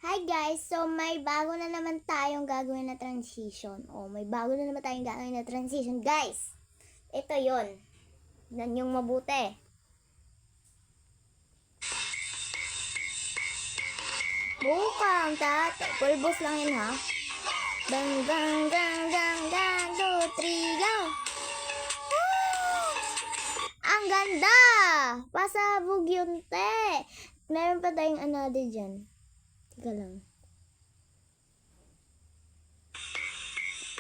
Hi guys! So may bago na naman tayong gagawin na transition. May bago na naman tayong gagawin na transition. Guys! Ito yon. Tignan yung mabuti. Bukang tatay. Pulbos lang yun ha. Bang bang gang gang gang 2, 3, go! Ang ganda! Pasabog yun te! Meron pa tayong another dyan. Teka lang.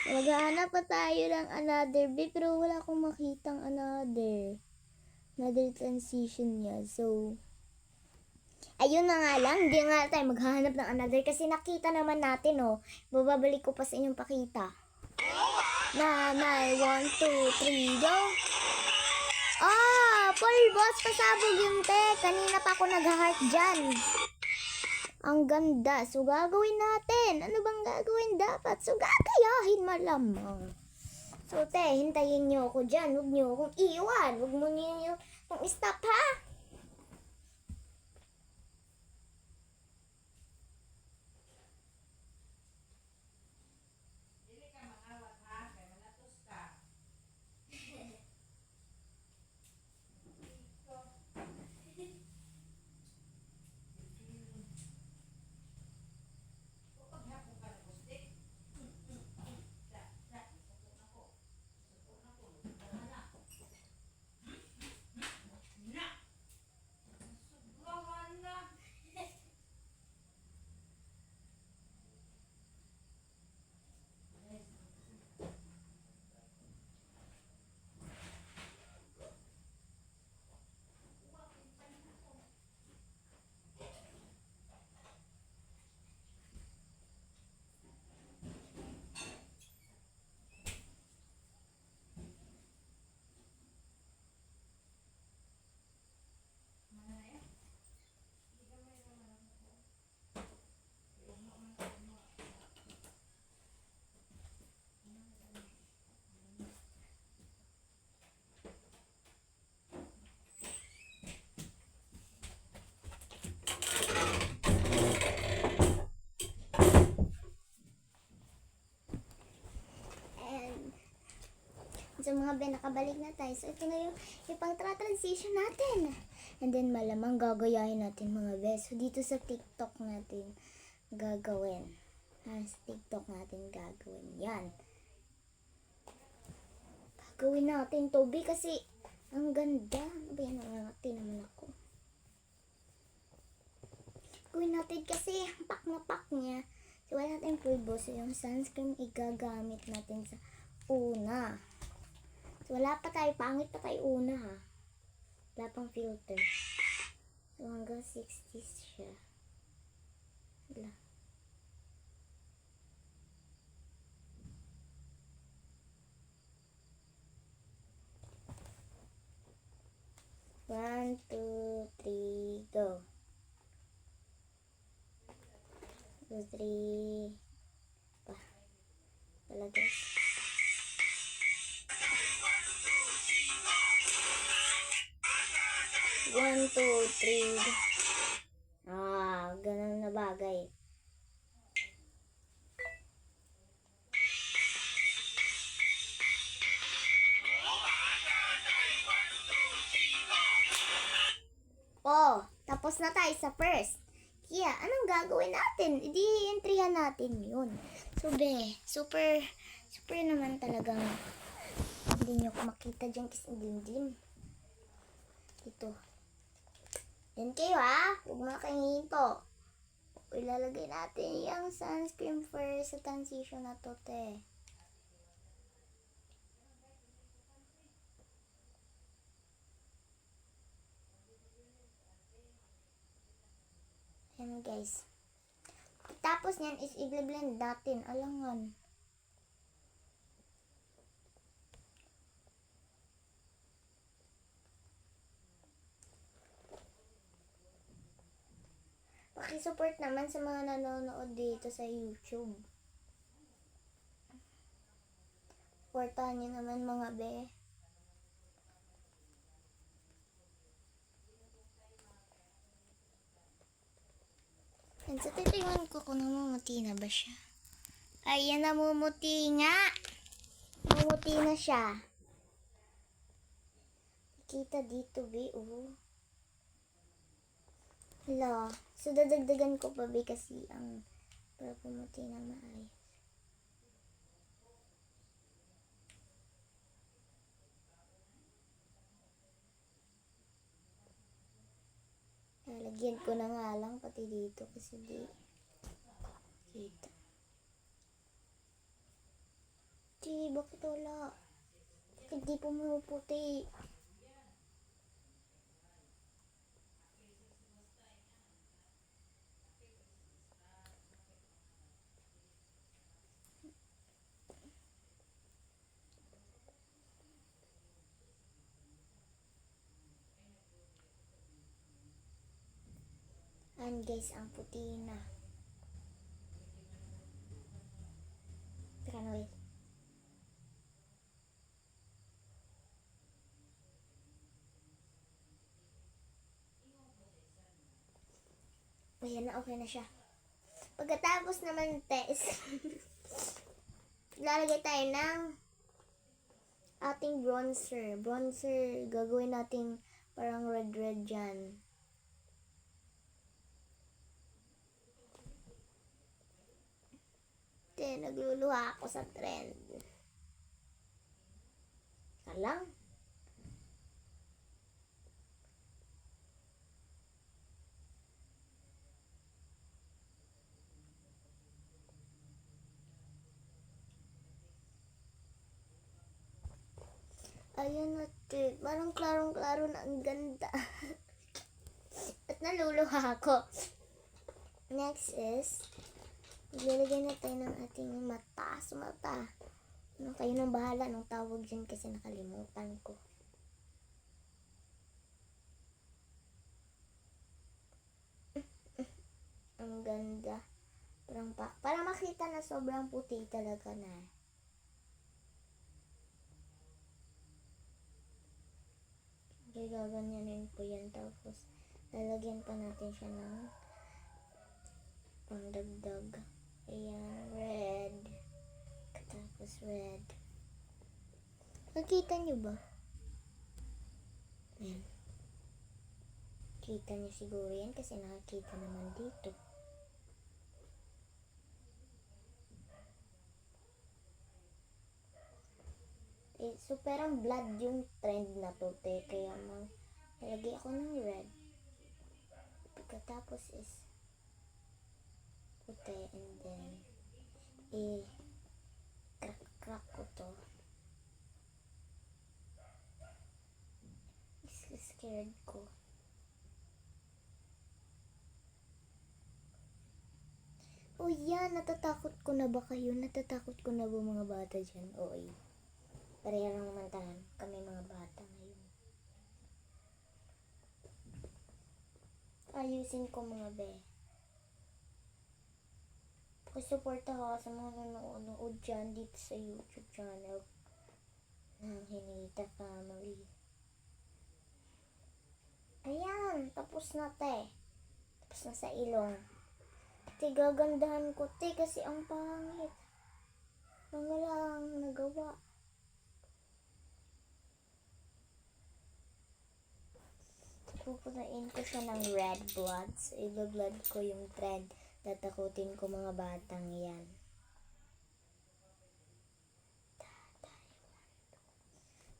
Maghahanap pa tayo ng another bit, pero wala akong makitang another transition niya. So, ayun na nga lang. Hindi nga tayo maghahanap ng another kasi nakita naman natin, Bababalik ko pa sa inyong pakita. 1, 2, 3, go! Pulbos! Pasabog yun, te! Kanina pa ako nag-heart dyan. Ang ganda. So, gagawin natin. Ano bang gagawin dapat? So, gagayahin malamang. So, te, hintayin nyo ako dyan. Huwag nyo akong iwan. Huwag mo nyo akong stop, ha? So mga be, nakabalik na tayo. So ito na yung pang-transition natin. And then malamang gagayahin natin mga be. So dito sa TikTok natin gagawin. Sa TikTok natin gagawin. Yan. Gagawin natin to be kasi ang ganda. Ano ba yan? Nangangati naman ako. Gawin natin kasi ang pak na pak niya. So wala natin pulbos. So yung sunscreen igagamit natin sa una. So, wala pa tayo. Pangit pa tayo una, ha. Wala pang filter. So, hanggang 60s siya. Wala. One, two, three, go. 2, 3. Wala, guys. One, two, three. Ganun na bagay. Tapos na tayo sa first. Kaya, anong gagawin natin? Di-entryhan natin yun. So, super naman talagang hindi nyo makita dyan kasi din. Ito. Yan kayo, ha? Huwag mo kayong ilalagay natin yung sunscreen first sa transition na to, te. Ayan, guys. Tapos nyan is i-blend natin. Alangan. Paki-support naman sa mga nanonood dito sa YouTube. Supportahan nyo naman mga be. And Yan, so titingnan ko kung namumuti na ba siya. Ayan, namumuti nga. Namumuti na siya. Kita dito, be. Hala. So, dadagdagan ko pa, be, kasi ang para pumuti na maayos. Lalagyan ko na nga lang pati dito kasi di kita. Di, bakit wala? Bakit di pumuputi? Ayan guys, ang puti na. Teka na wait. Ayan na, okay na siya. Pagkatapos naman test, lalagay tayo ng ating bronzer. Bronzer, gagawin natin parang red dyan. Nagluluha ako sa trend. Salang. Ayun natin. Parang klarong-klaro na ang ganda. At naluluha ako. Next is, ilalagay na tayo ng ating mata. So, mata. Ano, kayo nang bahala nung tawag dyan kasi nakalimutan ko. Ang ganda. Para makita na sobrang puti talaga na. Okay, gaganyanin po yan. Tapos, lalagyan pa natin siya ng pangdagdag. Ayan, red. Tapos red. Nakita nyo ba? Ayan. Kita nyo siguro yan kasi nakakita naman dito. So, parang blood yung trend na to, te. Kaya nalagay ako ng red. Pagkatapos is puti and then crack ko to. Scared ko. Oh yan, natatakot ko na ba kayo? Natatakot ko na ba mga bata dyan? Oo. Pareha lang naman tayo. Kami mga bata ngayon. Ayusin ko mga be. Pakisuporta ka sa mga nanonood dyan dito sa YouTube channel ng Hinita Family. Ayan, tapos na te. Tapos na sa ilong. Te, gagandahan ko te kasi ang pangit. Mga lang nagawa. Pupunain ko siya ng red blood. So, i-blood ko yung trend. Tatakutin ko mga batang yan.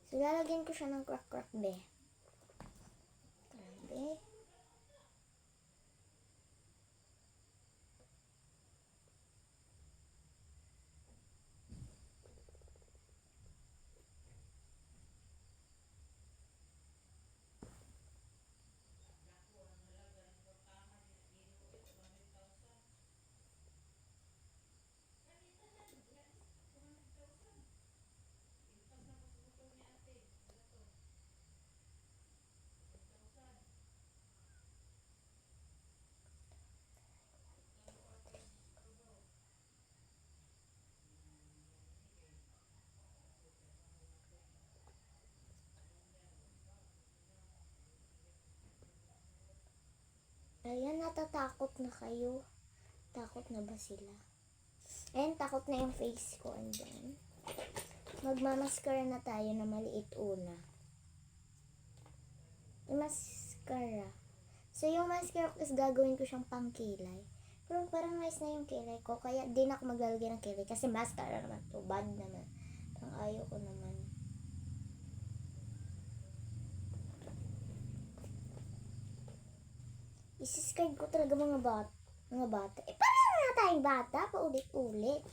So, lalagyan ko siya ng crack be. Grabe. Ayan, natatakot na kayo. Takot na ba sila? Ayan, takot na yung face ko. And then, magmamaskara na tayo na maliit una. Yung mascara. So, yung mascara is gagawin ko siyang pangkilay. Pero parang nice na yung kilay ko. Kaya di na ako maglalagay ng kilay. Kasi mascara naman to. Bad naman. Parang ayaw ko naman. Isiscard ko talaga mga bata. Eh, parang na tayong bata. Paulit-ulit.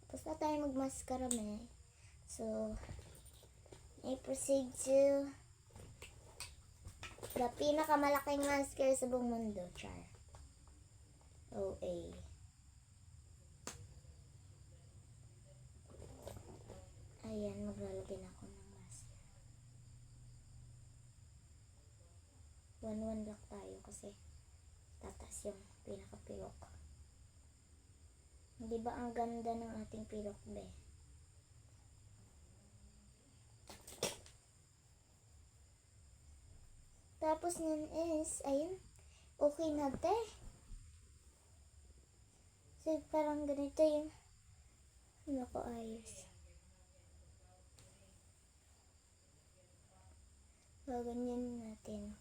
Tapos na tayo magmaskara, me. So, I proceed to the pinakamalaking mascara sa buong mundo. Char. OA. Ayan, maglalagay na ako ng mascara. 1-1 block tayo kasi tatas yung pinaka-pilok. Di ba ang ganda ng ating pilok, be? Tapos nun is, ayun, okay na, te. So, parang ganito yung, ano ko, ayos. Gaganyan natin.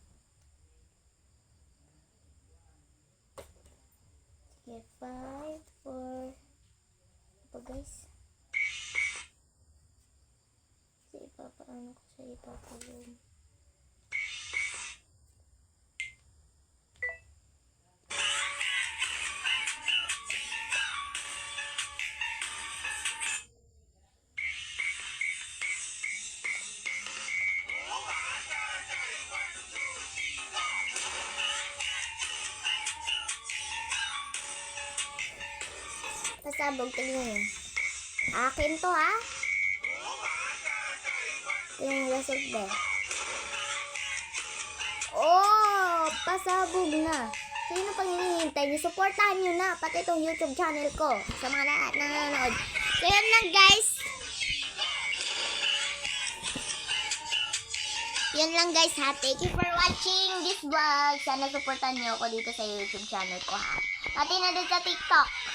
Sige, 5, 4, apa guys? Kasi ipapaano ko siya, ipapalong. Pasabog, tingin. Akin to, ha? Ito yung result, be. Oh, pasabog na. So, yun ang pang hinihintay niyo. Supportahan niyo na, pati itong YouTube channel ko. Sa mga lahat na nanonood. So, yun lang, guys. Yun lang, guys, ha. Thank you for watching this vlog. Sana supportahan niyo ako dito sa YouTube channel ko, ha. Pati na din sa TikTok.